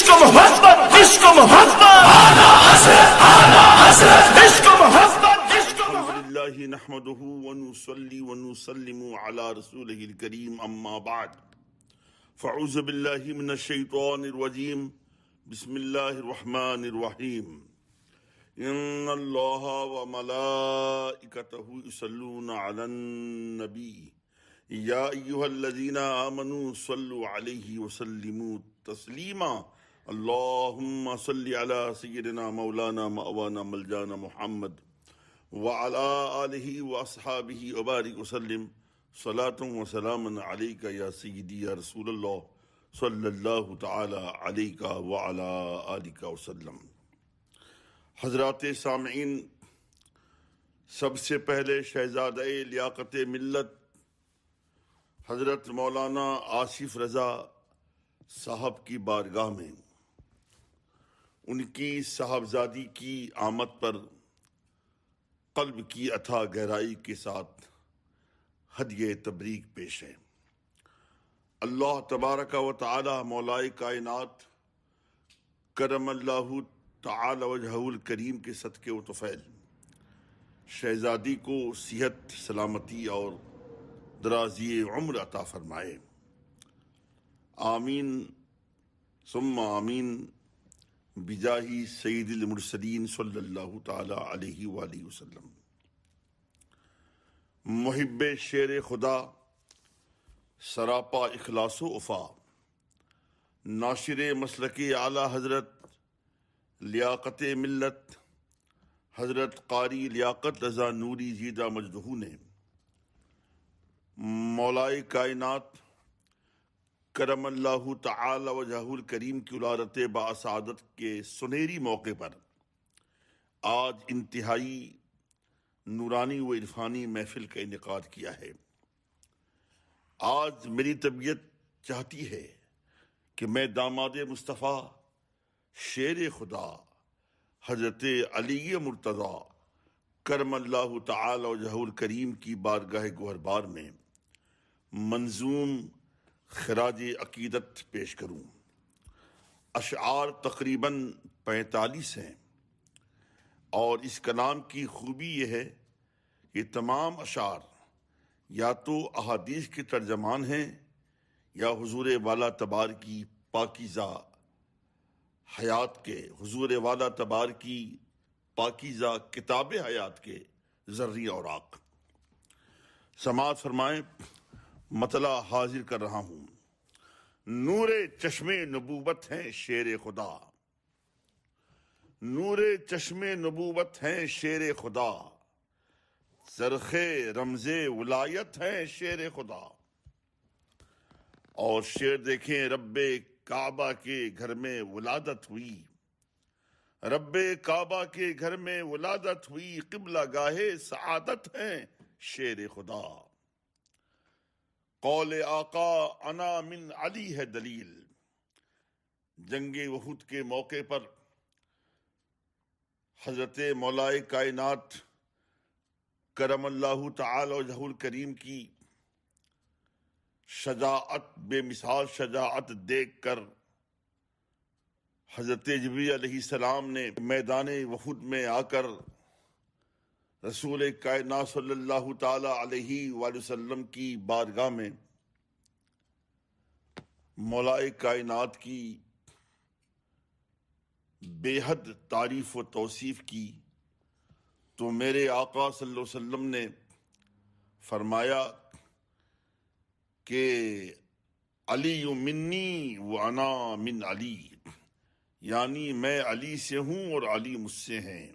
عشق محبت عشق محبت عشق محبت عشق الحمد لله نحمده ونصلي ونسلم على رسوله الكريم أما بعد فأعوذ بالله من الشيطان الرجيم بسم الله الرحمن الرحيم إن الله وملائكته يصلون على النبي يا أيها الذين آمنوا صلوا عليه وسلموا تسليما اللهم صل على سيدنا مولانا مأوانا ملجانا محمد وعلى آله وأصحابه وبارك وسلم صلاة وسلام عليك يا سيدي يا رسول الله صلى الله تعالى عليك وعلى آلك وسلم. حضرات سامعین، سب سے پہلے شہزادہ لیاقت ملت حضرت مولانا آصف رضا صاحب کی بارگاہ میں ان کی صاحبزادی کی آمد پر قلب کی اتھا گہرائی کے ساتھ ہدیہ تبریک پیش ہے. اللہ تبارک و تعالی مولائے کائنات کرم اللہ تعالی وجہہ الکریم کے صدقے و طفیل شہزادی کو صحت، سلامتی اور درازی عمر عطا فرمائے. آمین ثم آمین بجاہ سید المرسلین صلی اللہ تعالی علیہ وآلہ وسلم. محب شیر خدا، سراپا اخلاص و وفا، ناشر مسلک اعلی حضرت لیاقت ملت حضرت قاری لیاقت رضا نوری زیدہ مجدہ نے مولائے کائنات کرم اللہ تعالی وجہہ الکریم کی ولادت باسعادت کے سنہری موقع پر آج انتہائی نورانی و عرفانی محفل کا انعقاد کیا ہے. آج میری طبیعت چاہتی ہے کہ میں داماد مصطفیٰ شیر خدا حضرت علی مرتضیٰ کرم اللہ تعالی وجہہ الکریم کی بارگاہ گوہربار میں منظوم خراج عقیدت پیش کروں. اشعار تقریباً 45 ہیں اور اس کلام کی خوبی یہ ہے کہ تمام اشعار یا تو احادیث کے ترجمان ہیں یا حضور والا تبار کی پاکیزہ حیات کے، حضور والا تبار کی پاکیزہ کتاب حیات کے ذرّی اوراق. سماعت فرمائیں، مطلع حاضر کر رہا ہوں. نور چشم نبوت ہیں شیر خدا، نور چشم نبوت ہیں شیر خدا، زرخ رمز ولایت ہیں شیر خدا. اور شعر دیکھیں، رب کعبہ کے گھر میں ولادت ہوئی، رب کعبہ کے گھر میں ولادت ہوئی، قبلہ گاہ سعادت ہیں شیر خدا. قول آقا انا من علی ہے دلیل. جنگ احد کے موقع پر حضرت مولائے کائنات کرم اللہ تعالی وجہہ الکریم کی شجاعت، بے مثال شجاعت دیکھ کر حضرت جبریل علیہ السلام نے میدان احد میں آ کر رسول کائنات صلی اللہ تعالی علیہ وآلہ وسلم کی بارگاہ میں مولائے کائنات کی بے حد تعریف و توصیف کی تو میرے آقا صلی اللہ علیہ وسلم نے فرمایا کہ علی منی وانا من علی، یعنی میں علی سے ہوں اور علی مجھ سے ہیں.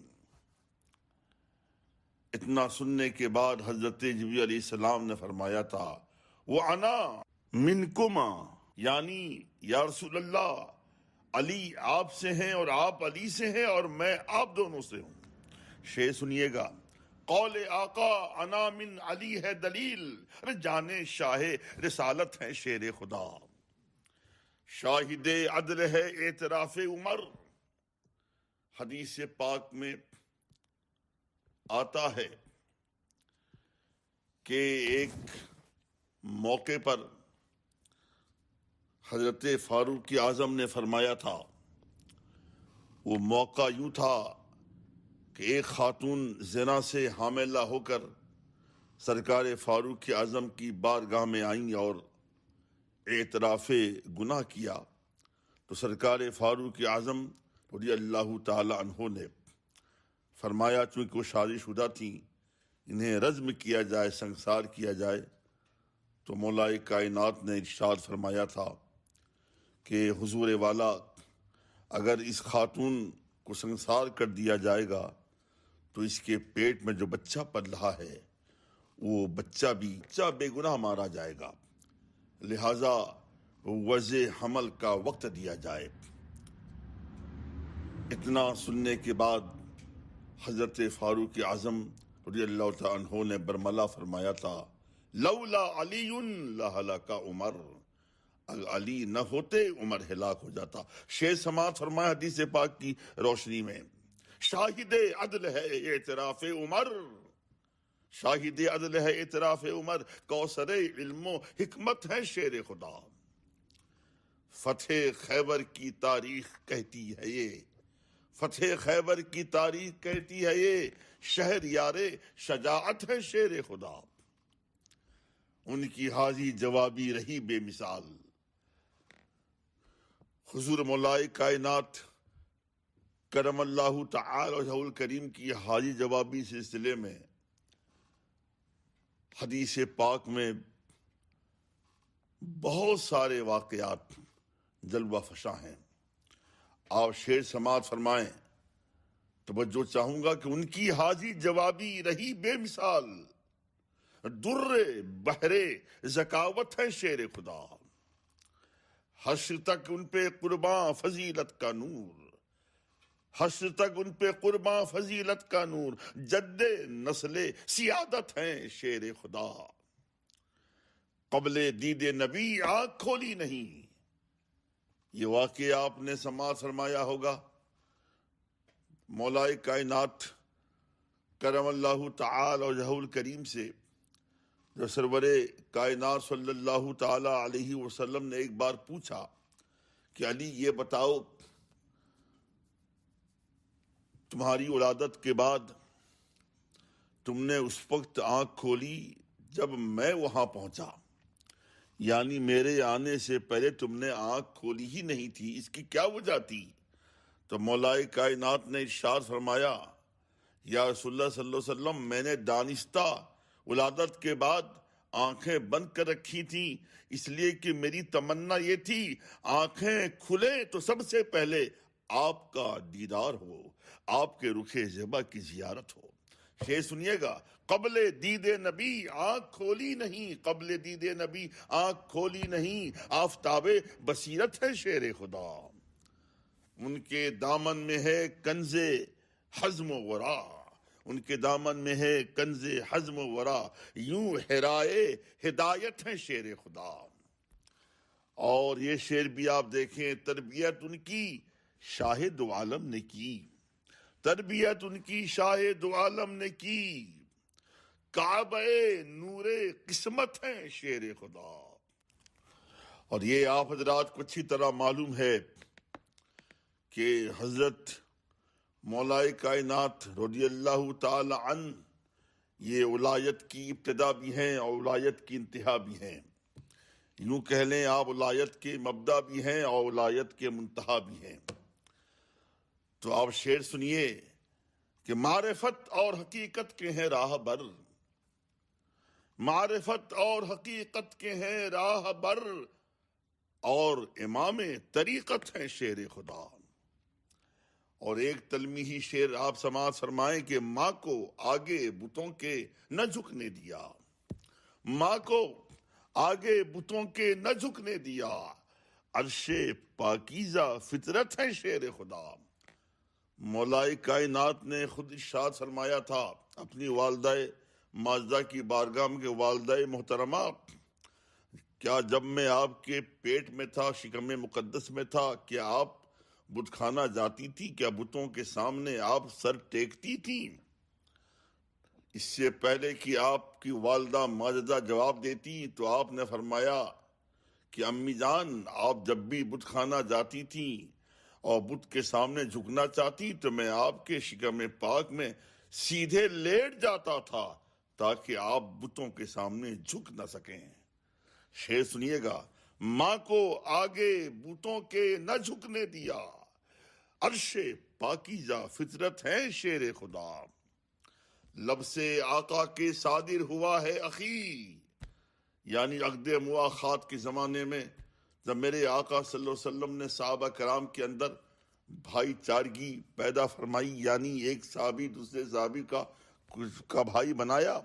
اتنا سننے کے بعد حضرت جبریل علیہ السلام نے فرمایا تھا وانا منکما، یعنی یا رسول اللہ علی آپ سے ہیں اور آپ علی سے ہیں اور میں آپ دونوں سے ہوں. شعر سنیے گا. قول آقا انا من علی ہے دلیل، جانے شاہ رسالت ہے شیر خدا. شاہد عدل ہے اعتراف عمر. حدیث پاک میں آتا ہے کہ ایک موقع پر حضرت فاروق اعظم نے فرمایا تھا وہ موقع یوں تھا کہ ایک خاتون زنا سے حاملہ ہو کر سرکار فاروق اعظم کی بارگاہ میں آئیں اور اعتراف گناہ کیا، تو سرکار فاروق اعظم رضی اللہ تعالی عنہ نے فرمایا چونکہ وہ شادی شدہ تھیں، انہیں رجم کیا جائے، سنسار کیا جائے۔ تو مولائے کائنات نے ارشاد فرمایا تھا کہ حضور والا اگر اس خاتون کو سنسار کر دیا جائے گا تو اس کے پیٹ میں جو بچہ پل رہا ہے وہ بچہ بھی بے گناہ مارا جائے گا، لہذا وضع حمل کا وقت دیا جائے۔ اتنا سننے کے بعد حضرت فاروق اعظم رضی اللہ تعالیٰ عنہ نے برملا فرمایا تھا، لولا علی لہلک عمر، اگر علی نہ ہوتے عمر ہلاک ہو جاتا۔ شیخ سماعت فرمایا حدیث پاک کی روشنی میں، شاہد عدل ہے اعتراف عمر، شاہد عدل ہے اعتراف عمر، کوثر علم و حکمت ہے شیر خدا۔ فتح خیبر کی تاریخ کہتی ہے یہ، فتح خیبر کی تاریخ کہتی ہے یہ، شہر یار شجاعت ہے شیر خدا۔ ان کی حاضی جوابی رہی بے مثال۔ حضور مولائے کائنات کرم اللہ تعالی وجہہ الکریم کی حاضی جوابی سلسلے میں حدیث پاک میں بہت سارے واقعات جلوہ فشاں ہیں۔ آپ شیر سماعت فرمائیں، توجہ چاہوں گا کہ ان کی حاضی جوابی رہی بے مثال، در بحر ذکاوت ہے شیر خدا۔ حشر تک ان پہ قرباں فضیلت کا نور، حشر تک ان پہ قرباں فضیلت کا نور، جد نسل سیادت ہیں شیر خدا۔ قبل دید نبی آنکھ کھولی نہیں، یہ واقعہ آپ نے سماعت فرمایا ہوگا۔ مولائے کائنات کرم اللہ تعالی وجہہ الکریم سے جو سرور کائنات صلی اللہ تعالی علیہ وسلم نے ایک بار پوچھا کہ علی یہ بتاؤ، تمہاری ولادت کے بعد تم نے اس وقت آنکھ کھولی جب میں وہاں پہنچا، یعنی میرے آنے سے پہلے تم نے آنکھ کھولی ہی نہیں تھی، اس کی کیا وجہ تھی؟ تو مولائے کائنات نے ارشاد فرمایا، یا رسول اللہ صلی اللہ علیہ وسلم، میں نے دانستہ ولادت کے بعد آنکھیں بند کر رکھی تھیں، اس لیے کہ میری تمنا یہ تھی آنکھیں کھلے تو سب سے پہلے آپ کا دیدار ہو، آپ کے رخ زیبا کی زیارت ہو۔ شیخ سنیے گا، قبل دید نبی آنکھ کھولی نہیں، قبل دید نبی آنکھ کھولی نہیں، آفتاب بصیرت ہے شیر خدا۔ ان کے دامن میں ہے کنز حزم و ورا، ان کے دامن میں ہے کنز حزم و ورا، یوں حرائے ہدایت ہے شیر خدا۔ اور یہ شعر بھی آپ دیکھیں، تربیت ان کی شاہ دو عالم نے کی، تربیت ان کی شاہ دو عالم نے کی، کعبہ نور قسمت ہے شیر خدا۔ اور یہ آپ حضرات کو اچھی طرح معلوم ہے کہ حضرت مولائے کائنات رضی اللہ تعالی عنہ یہ ولایت کی ابتدا بھی ہیں اور ولایت کی انتہا بھی ہیں، یوں کہہ لیں آپ ولایت کے مبدا بھی ہیں اور ولایت کے منتہا بھی ہیں۔ تو آپ شعر سنیے کہ معرفت اور حقیقت کے ہیں راہ بر، معرفت اور حقیقت کے ہیں راہ بر، اور امام طریقت ہیں شیر خدا۔ اور ایک تلمیحی شعر آپ سماعت فرمائیں کہ ماں کو آگے بتوں کے نہ جھکنے دیا، ماں کو آگے بتوں کے نہ جھکنے دیا، عرش پاکیزہ فطرت ہے شیر خدا۔ مولائے کائنات نے خود ارشاد فرمایا تھا اپنی والدہ ماجدہ کی بارگاہ میں کہ والدہ محترمہ، کیا جب میں آپ کے پیٹ میں تھا، شکم مقدس میں تھا، کیا آپ بت خانہ جاتی تھی؟ کیا بتوں کے سامنے آپ سر ٹیکتی تھی؟ اس سے پہلے کہ آپ کی والدہ ماجدہ جواب دیتی تو آپ نے فرمایا کہ امی جان، آپ جب بھی بت خانہ جاتی تھیں اور بت کے سامنے جھکنا چاہتی تو میں آپ کے شکم پاک میں سیدھے لیٹ جاتا تھا تاکہ آپ بتوں کے سامنے جھک نہ سکیں۔ شعر سنیے گا، ماں کو آگے بتوں کے نہ جھکنے دیا، عرش پاکیزہ فطرت ہے شیر خدا، لب سے آقا کے صادر ہوا ہے اخی۔ یعنی عقد مواخات کے زمانے میں جب میرے آقا صلی اللہ علیہ وسلم نے صحابہ کرام کے اندر بھائی چارگی پیدا فرمائی، یعنی ایک صحابی دوسرے صحابی کا بھائی بنایا،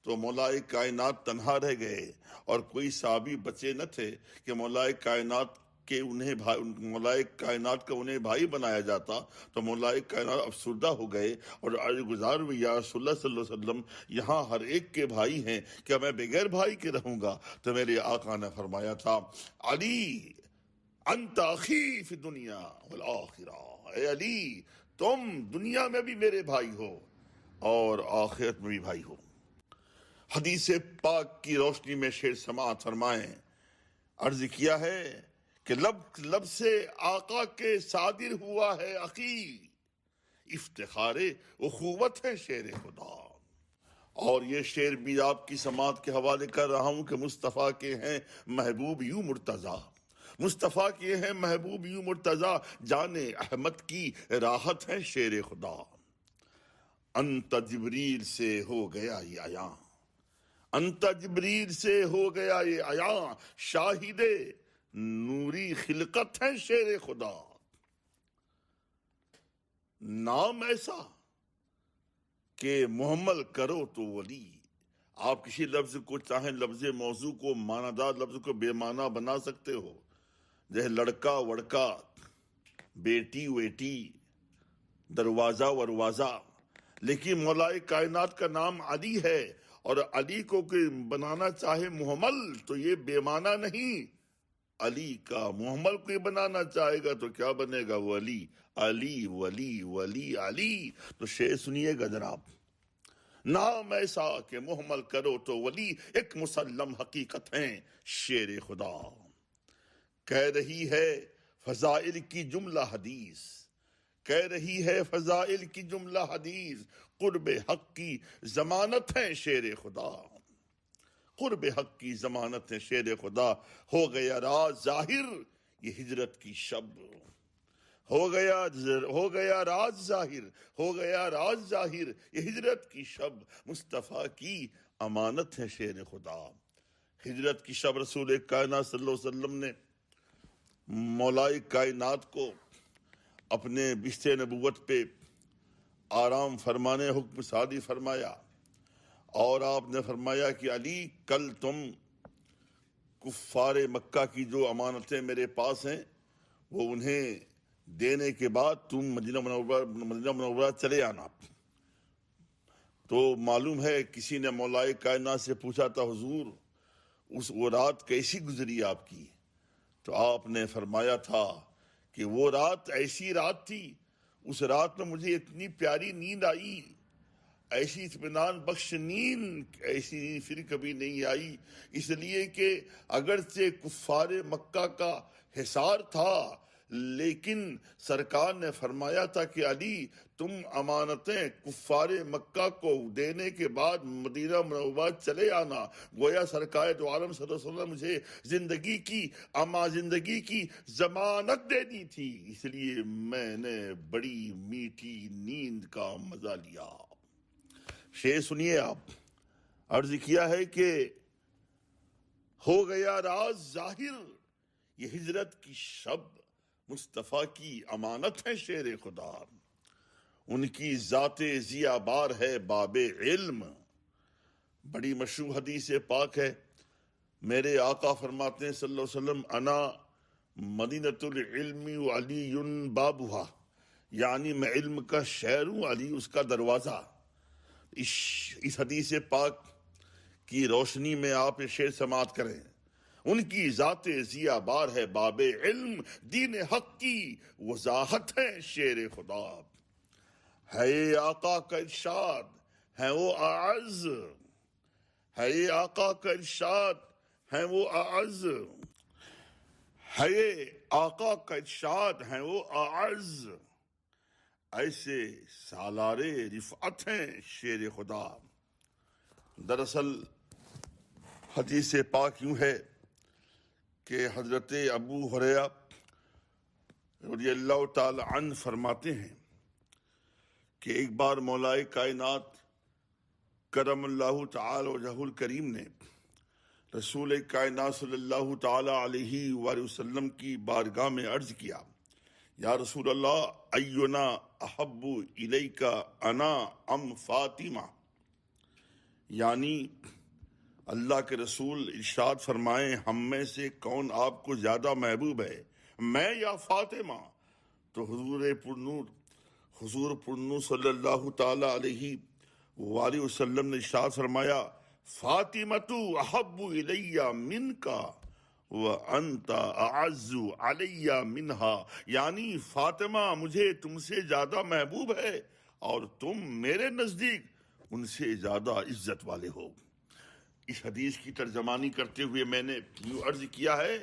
تو مولائے کائنات تنہا رہ گئے اور کوئی صحابی بچے نہ تھے کہ مولائے کائنات کا انہیں بھائی بنایا جاتا، تو مولائے کائنات افسردہ ہو گئے اور عرض گزار ہوئے، یا رسول اللہ صلی اللہ علیہ وسلم یہاں ہر ایک کے بھائی ہیں، کیا میں بغیر بھائی کے رہوں گا؟ تو میرے آقا نے فرمایا تھا، علی انت اخی فی دنیا والآخرہ، اے علی تم دنیا میں بھی میرے بھائی ہو اور آخرت میں بھی بھائی ہو۔ حدیث پاک کی روشنی میں شعر سماعت فرمائیں، عرض کیا ہے کہ لب سے آقا کے صادر ہوا ہے اخی، افتخار اخوت ہے شیر خدا۔ اور یہ شعر بھی آپ کی سماعت کے حوالے کر رہا ہوں کہ مصطفیٰ کے ہیں محبوب یوں مرتضیٰ، مصطفیٰ کے ہیں محبوب یوں مرتضیٰ، جان احمد کی راحت ہے شیر خدا۔ انت جبریل سے ہو گیا یہ عیاں، انت جبریل سے ہو گیا یہ عیاں، شاہد نوری خلقت ہے شیر خدا۔ نام ایسا کہ محمل کرو تو ولی، آپ کسی لفظ کو چاہیں لفظ موضوع کو معنی دار لفظ کو بے معنی بنا سکتے ہو، جیسے لڑکا وڑکا، بیٹی ویٹی، دروازہ وروازہ، لیکن مولائے کائنات کا نام علی ہے، اور علی کو کوئی بنانا چاہے محمل تو یہ بے معنی نہیں، علی کا محمل کوئی بنانا چاہے گا تو کیا بنے گا؟ ولی، علی ولی ولی علی۔ تو شعر سنیے گا جناب، نام ایسا کہ محمل کرو تو ولی، ایک مسلم حقیقت ہیں شیر خدا۔ کہہ رہی ہے فضائل کی جملہ حدیث، کہہ رہی ہے فضائل کی جملہ حدیث، قرب حق کی ضمانت ہے شیر خدا، قرب حق کی ضمانت ہے شیر خدا۔ ہو گیا راز ظاہر یہ ہجرت کی شب، ہو گیا راز ظاہر، ہو گیا راز ظاہر یہ ہجرت کی شب، مصطفیٰ کی امانت ہے شیر خدا۔ ہجرت کی شب رسول کائنات صلی اللہ علیہ وسلم نے مولائے کائنات کو اپنے بستر نبوت پہ آرام فرمانے حکم صادی فرمایا، اور آپ نے فرمایا کہ علی کل تم کفار مکہ کی جو امانتیں میرے پاس ہیں وہ انہیں دینے کے بعد تم مدینہ منورہ چلے آنا۔ تو معلوم ہے کسی نے مولائے کائنات سے پوچھا تھا، حضور وہ رات کیسی گزری آپ کی؟ تو آپ نے فرمایا تھا کہ وہ رات ایسی رات تھی، اس رات میں مجھے اتنی پیاری نیند آئی، ایسی اطمینان بخش نیند ایسی پھر کبھی نہیں آئی، اس لیے کہ اگرچہ کفار مکہ کا حصار تھا لیکن سرکار نے فرمایا تھا کہ علی تم امانتیں کفار مکہ کو دینے کے بعد مدینہ منورہ چلے آنا، گویا سرکار دو عالم صلی اللہ علیہ وسلم مجھے زندگی کی ضمانت دینی تھی، اس لیے میں نے بڑی میٹھی نیند کا مزہ لیا۔ شعر سنیے آپ، عرض کیا ہے کہ ہو گیا راز ظاہر یہ ہجرت کی شب، مصطفیٰ کی امانت ہے شیر خدا، ان کی ذات ضیا بار ہے باب علم۔ بڑی مشہور حدیث پاک ہے، میرے آقا فرماتے ہیں صلی اللہ علیہ وسلم، انا مدینۃ العلم علی بابھا، یعنی میں علم کا شہر ہوں، علی اس کا دروازہ۔ اس حدیث پاک کی روشنی میں آپ شعر سماعت کریں، ان کی ذات ضیا بار ہے باب علم، دین حق کی وضاحت ہے شیر خدا۔ ہے آقا کا ارشاد ہے وہ اعز، ہے آقا کا ارشاد ہے وہ اعز، ہے آقا کا ارشاد ہیں وہ اعز، ایسے سالار رفعت ہیں شیر خدا۔ دراصل حدیث پاک یوں ہے کہ حضرت ابو ہریرہ رضی اللہ تعالی عنہ فرماتے ہیں کہ ایک بار مولائے کائنات کرم اللہ تعالی وجہہ الکریم نے رسول کائنات صلی اللہ تعالی علیہ وآلہ وسلم کی بارگاہ میں عرض کیا، یا رسول اللہ، اینا احب الیک انا ام فاطمہ؟ یعنی اللہ کے رسول ارشاد فرمائیں ہم میں سے کون آپ کو زیادہ محبوب ہے، میں یا فاطمہ؟ تو حضور پرنور صلی اللہ تعالی علیہ وآلہ وسلم نے ارشاد فرمایا، فاطمۃ احب الی منک وانت اعز علی منہا، یعنی فاطمہ مجھے تم سے زیادہ محبوب ہے اور تم میرے نزدیک ان سے زیادہ عزت والے ہو۔ اس حدیث کی ترجمانی کرتے ہوئے میں نے یوں عرض کیا ہے،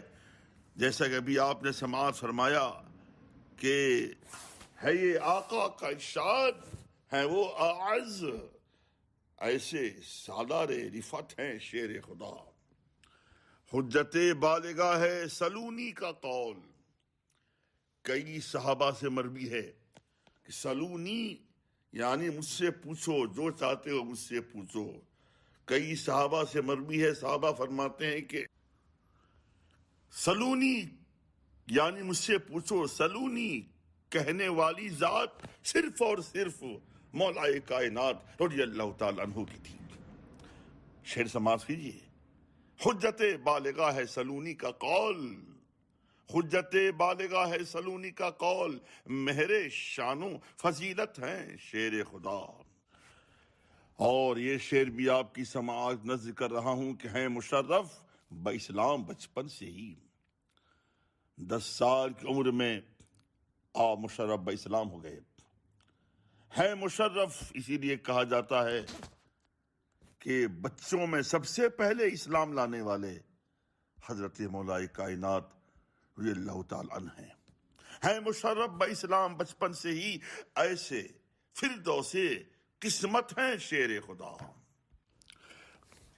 جیسا کہ ابھی آپ نے سماعت فرمایا کہ ہے یہ آقا کا ارشاد ہیں وہ اعز، ایسے سالار رفعت ہیں شیر خدا۔ حجت بالغہ ہے سلونی کا قول، کئی صحابہ سے مروی ہے کہ سلونی یعنی مجھ سے پوچھو، جو چاہتے ہو مجھ سے پوچھو۔ کئی صحابہ سے مروی ہے، صحابہ فرماتے ہیں کہ سلونی یعنی مجھ سے پوچھو، سلونی کہنے والی ذات صرف اور صرف مولائے کائنات رضی اللہ تعالی عنہ کی تھی۔ شعر سماعت کیجیے، حجت بالغہ ہے سلونی کا قول، حجت بالغہ ہے سلونی کا قول، مہر شان و فضیلت ہیں شیر خدا۔ اور یہ شعر بھی آپ کی سماعت نذر کر رہا ہوں کہ ہیں مشرف باسلام بچپن سے ہی، 10 سال کی عمر میں آپ مشرف باسلام ہو گئے۔ ہے مشرف اسی لیے کہا جاتا ہے کہ بچوں میں سب سے پہلے اسلام لانے والے حضرت مولائے کائنات رضی اللہ تعالی عنہ ہیں مشرف باسلام بچپن سے ہی، ایسے فردوس قسمت ہیں شیر خدا۔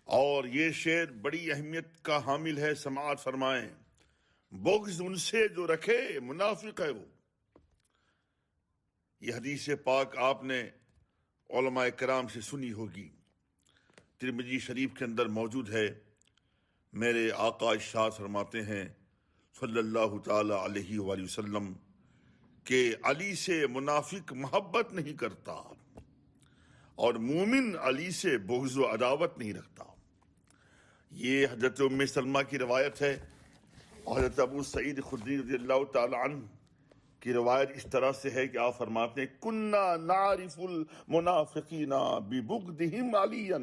اور یہ شعر بڑی اہمیت کا حامل ہے، سماعت فرمائیں، بغض ان سے جو رکھے منافق ہے وہ۔ یہ حدیث پاک آپ نے علماء کرام سے سنی ہوگی، ترمذی شریف کے اندر موجود ہے۔ میرے آقا ارشاد فرماتے ہیں صلی اللہ تعالی علیہ وآلہ وسلم کہ علی سے منافق محبت نہیں کرتا اور مومن علی سے بغض و عداوت نہیں رکھتا۔ یہ حضرت ام سلمہ کی روایت ہے، اور حضرت ابو سعید خدری رضی اللہ تعالی عنہ کی روایت اس طرح سے ہے کہ آپ فرماتے ہیں کننا نعرف المنافقین ببغضہم علیا،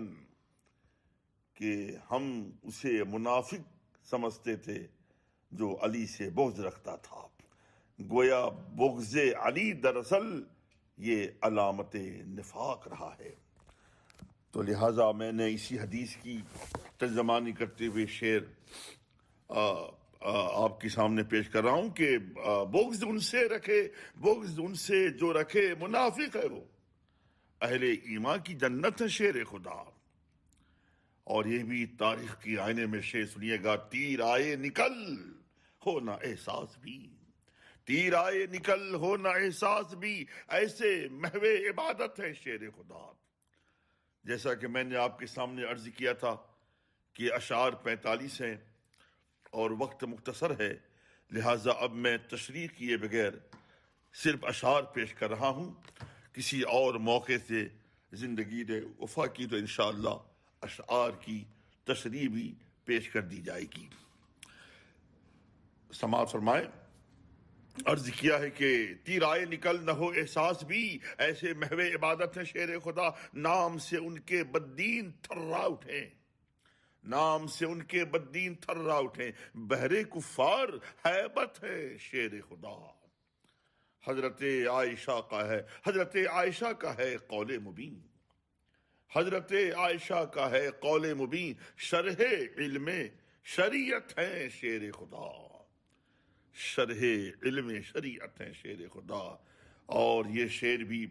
کہ ہم اسے منافق سمجھتے تھے جو علی سے بغض رکھتا تھا۔ گویا بغض علی دراصل یہ علامت نفاق رہا ہے۔ تو لہٰذا میں نے اسی حدیث کی ترجمانی کرتے ہوئے شعر آپ کے سامنے پیش کر رہا ہوں کہ بغض ان سے رکھے، بغض ان سے جو رکھے منافق ہے وہ، اہل ایمان کی جنت ہے شیر خدا۔ اور یہ بھی تاریخ کی آئینے میں شعر سنیے گا، تیر آئے نکل ہونا احساس بھی، تیر آئے نکل ہونا احساس بھی، ایسے محو عبادت ہے شیر خدا۔ جیسا کہ میں نے آپ کے سامنے عرض کیا تھا کہ اشعار 45 ہیں اور وقت مختصر ہے، لہٰذا اب میں تشریح کیے بغیر صرف اشعار پیش کر رہا ہوں۔ کسی اور موقع سے زندگی وفا کی تو انشاءاللہ اشعار کی تشریح بھی پیش کر دی جائے گی۔ سماعت فرمائے، عرض کیا ہے کہ تیر آئے نکل نہ ہو احساس بھی، ایسے محو عبادت ہے شیر خدا، نام سے ان کے بددین تھرا اٹھے، نام سے ان کے بددین تھرا اٹھے، بہرے کفار ہیبت ہے شیر خدا۔ حضرت عائشہ کا ہے، حضرت عائشہ کا ہے قول مبین، حضرت عائشہ کا ہے قول مبین، شرح علم شریعت ہے شیر خدا۔ شرح علم شریعت ہیں شیر خدا. اور یہ شعر بھی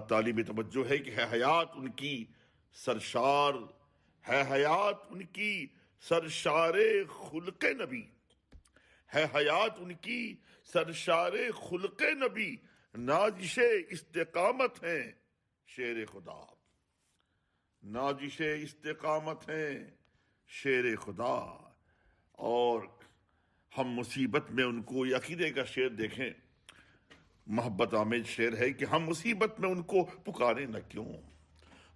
طالب توجہ ہے کہ ہے حیات ان کی سرشار، ہے حیات ان کی سرشار خلق نبی، ہے حیات ان کی سرشار خلق نبی، نازش استقامت ہیں شیر خدا، نازش استقامت ہیں شیر خدا. اور ہم مصیبت میں ان کو، یہ عقیدے کا شعر دیکھیں، محبت آمیز شعر ہے کہ ہم مصیبت میں ان کو پکاریں نہ کیوں،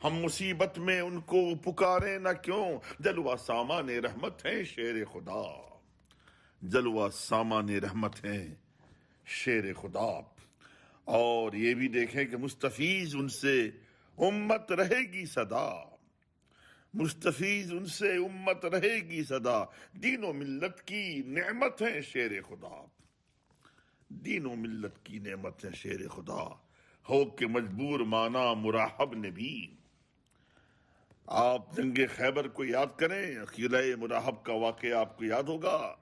ہم مصیبت میں ان کو پکاریں نہ کیوں، جلوہ سامان رحمت ہیں شیر خدا، جلوہ سامان رحمت ہیں شیر خدا. اور یہ بھی دیکھیں کہ مستفیض ان سے امت رہے گی صدا، مستفیض ان سے امت رہے گی صدا، دین و ملت کی نعمت ہیں شیر خدا، دین و ملت کی نعمت ہے شیر خدا. ہو کہ مجبور مانا مراحب نے بھی. آپ جنگ خیبر کو یاد کریں، قلعہ مراحب کا واقعہ آپ کو یاد ہوگا.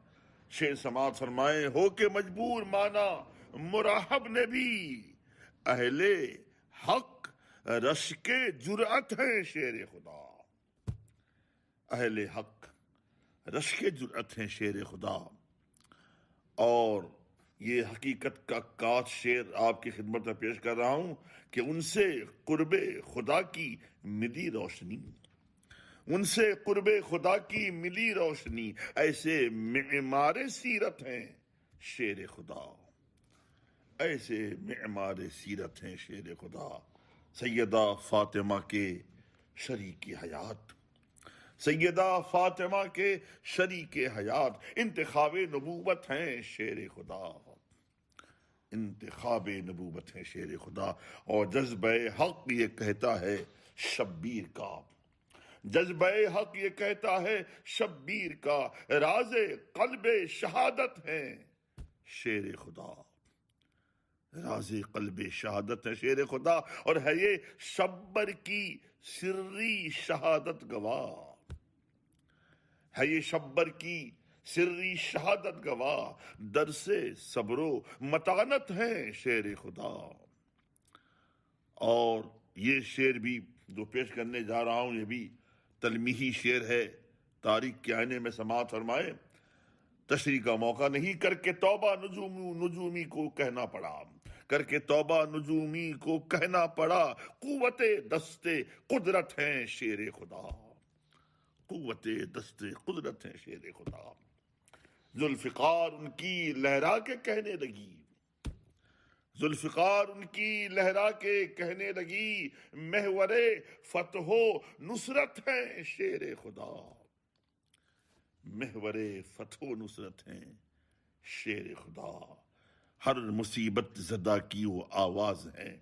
شیر سماعت فرمائیں، ہو کہ مجبور مانا مراحب نے بھی، اہل حق رشک جرأت ہیں شیر خدا، اہل حق رشک جرأت ہیں شیر خدا. اور یہ حقیقت کا کاج شعر آپ کی خدمت میں پیش کر رہا ہوں کہ ان سے قرب خدا کی ملی روشنی، ان سے قرب خدا کی ملی روشنی، ایسے معمار سیرت ہیں شیر خدا، ایسے معمار سیرت ہیں شیر خدا. سیدہ فاطمہ کے شریک حیات، سیدہ فاطمہ کے شریک حیات، انتخاب نبوت ہیں شیر خدا، انتخاب نبوت ہیں شیر خدا. اور جذبہ حق یہ کہتا ہے شبیر کا، جذبہ حق یہ کہتا ہے شبیر کا، راز قلب شہادت ہیں شیر خدا، راز قلب شہادت ہے شیر خدا. اور ہے یہ شبر کی سری شہادت گواہ، ہے یہ شبر کی سری شہادت گواہ، در سے صبر و متانت ہیں شیر خدا. اور یہ شعر بھی جو پیش کرنے جا رہا ہوں یہ بھی تلمیحی شعر ہے. تاریخ کے آئینے میں سماعت فرمائے، تشریح کا موقع نہیں، کر کے توبہ نجومی کو کہنا پڑا، کر کے توبہ نجومی کو کہنا پڑا، قوت دست قدرت ہیں شیر خدا، قوت دست قدرت ہیں شیر خدا. ذوالفقار ان کی لہرا کے کہنے لگی، ذوالفقار ان کی لہرا کے کہنے لگی، محور فتح و نصرت ہیں شیر خدا، محور فتح و نصرت ہیں شیر خدا. ہر مصیبت زدہ کی وہ آواز ہے،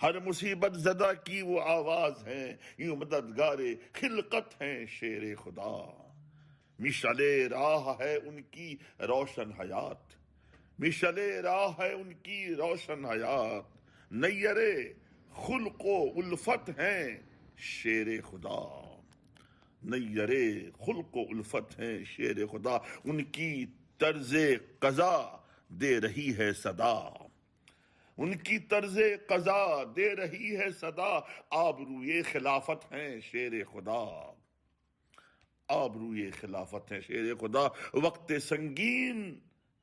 ہر مصیبت زدہ کی وہ آواز ہے، یوں مددگار خلقت ہیں شیر خدا. مشعل راہ ہے ان کی روشن حیات، مشعل راہ ہے ان کی روشن حیات، نیر خلق و الفت ہیں شیر خدا، نیر خلق و الفت ہیں شیر خدا. ان کی طرز قضا دے رہی ہے صدا، ان کی طرز قضا دے رہی ہے صدا، آبروئے خلافت ہیں شیر خدا، آبروئے خلافت ہیں شیر خدا. وقت سنگین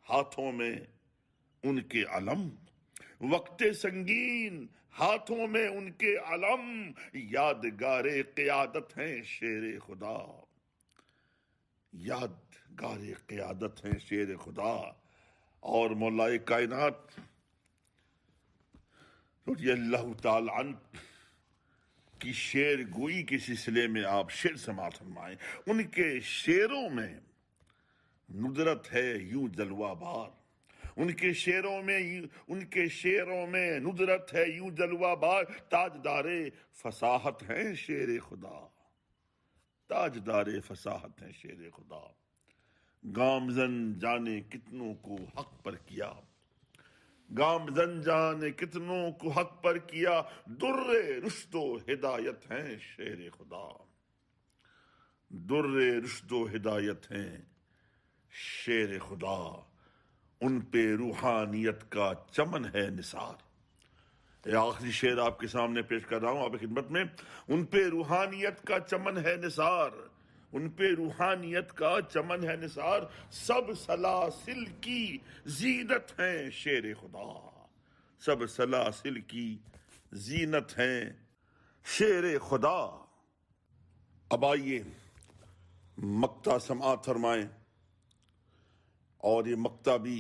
ہاتھوں میں ان کے علم، وقت سنگین ہاتھوں میں ان کے علم، یادگار قیادت ہیں شیر خدا، یادگار قیادت ہیں شیر خدا. اور مولا کائنات رضی اللہ تعالی عنہ کی شعر گوئی کے سلسلے میں آپ شعر سماعت فرمائیں. ان کے شعروں میں ندرت ہے یوں جلوہ بار، ان کے شعروں میں، ان کے شعروں میں ندرت ہے یوں جلوہ بار، تاجدار فصاحت ہیں شیر خدا، تاجدار فصاحت ہیں شیر خدا. گامزن جانے کتنوں کو حق پر کیا، گامزن جانے کتنوں کو حق پر کیا، در رشد و ہدایت ہیں شیر خدا، در رشد و ہدایت ہیں شیر خدا، ان پہ روحانیت کا چمن ہے نثار۔ یہ آخری شعر آپ کے سامنے پیش کر رہا ہوں آپ کی خدمت میں۔ ان پہ روحانیت کا چمن ہے نثار، ان پہ روحانیت کا چمن ہے نثار، سب سلاسل کی زینت ہیں شیر خدا، سب سلاسل کی زینت ہیں شیر خدا۔ اب آئیے مقطع سماعت فرمائیں، اور یہ مقطع بھی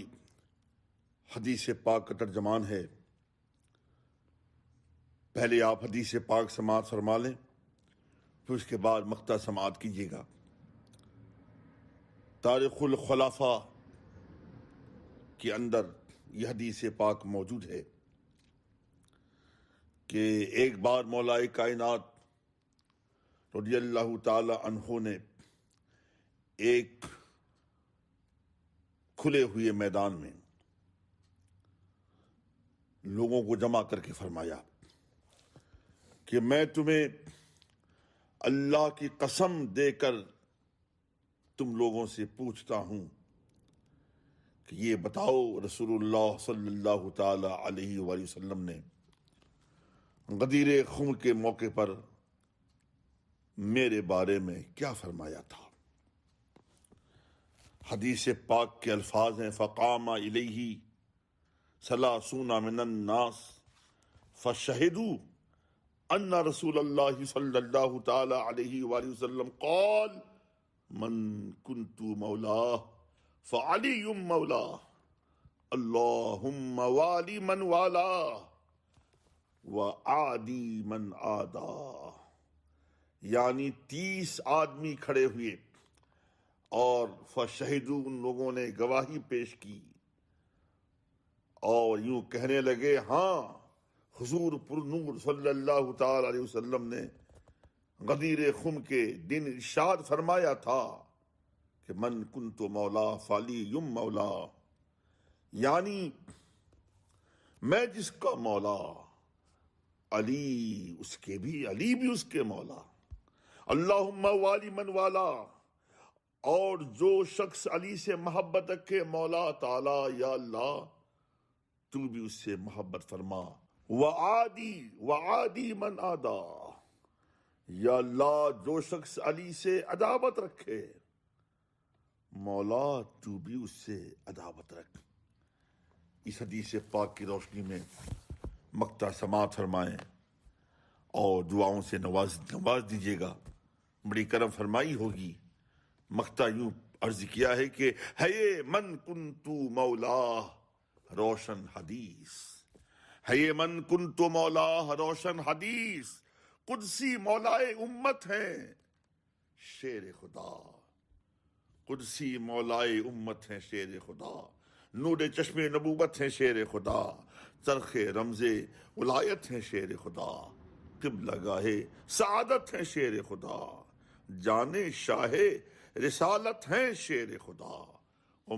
حدیث پاک کا ترجمان ہے۔ پہلے آپ حدیث پاک سماعت فرما لیں، پھر اس کے بعد مقطع سماعت کیجیے گا۔ تاریخ الخلفاء کے اندر یہ حدیث پاک موجود ہے کہ ایک بار مولا کائنات رضی اللہ تعالی عنہ نے ایک کھلے ہوئے میدان میں لوگوں کو جمع کر کے فرمایا کہ میں تمہیں اللہ کی قسم دے کر تم لوگوں سے پوچھتا ہوں کہ یہ بتاؤ رسول اللہ صلی اللہ تعالی علیہ وآلہ وسلم نے غدیر خم کے موقع پر میرے بارے میں کیا فرمایا تھا؟ حدیث پاک کے الفاظ ہیں فقام الیہ ثلاثون من الناس فشہدوا ان رسول اللہ صلی اللہ تعالی علیہ وآلہ وسلم قال من کنت مولاہ فعلی مولاہ اللہم والی من والاہ وعادی من عاداہ۔ یعنی 30 آدمی کھڑے ہوئے اور فشہدوا، ان لوگوں نے گواہی پیش کی اور یوں کہنے لگے ہاں حضور پر نور صلی اللہ تعالی علیہ وسلم نے غدیر خم کے دن ارشاد فرمایا تھا کہ من کنت مولا فعلی مولا، یعنی میں جس کا مولا علی اس کے بھی، علی بھی اس کے مولا، اللہم والی من والا، اور جو شخص علی سے محبت رکھے مولا تعالی یا اللہ تو بھی اس سے محبت فرما، وعادی من عادا، یا اللہ جو شخص علی سے عداوت رکھے مولا تو بھی اس سے عداوت رکھ۔ اس حدیث پاک کی روشنی میں مقطع سماعت فرمائیں اور دعاؤں سے نواز دیجیے گا، بڑی کرم فرمائی ہوگی۔ مقطع یوں عرض کیا ہے کہ ہے من کنتو مولا روشن حدیث، ہے من کنتو مولا روشن حدیث، قدسی مولائے امت ہیں شیر خدا، قدسی مولائے امت ہیں شیر خدا، نور چشم نبوت ہیں شیر خدا، چرخ رمز ولایت ہیں شیر خدا، قبلہ گاہ سعادت ہیں شیر خدا، جان شاہ رسالت ہیں شیر خدا۔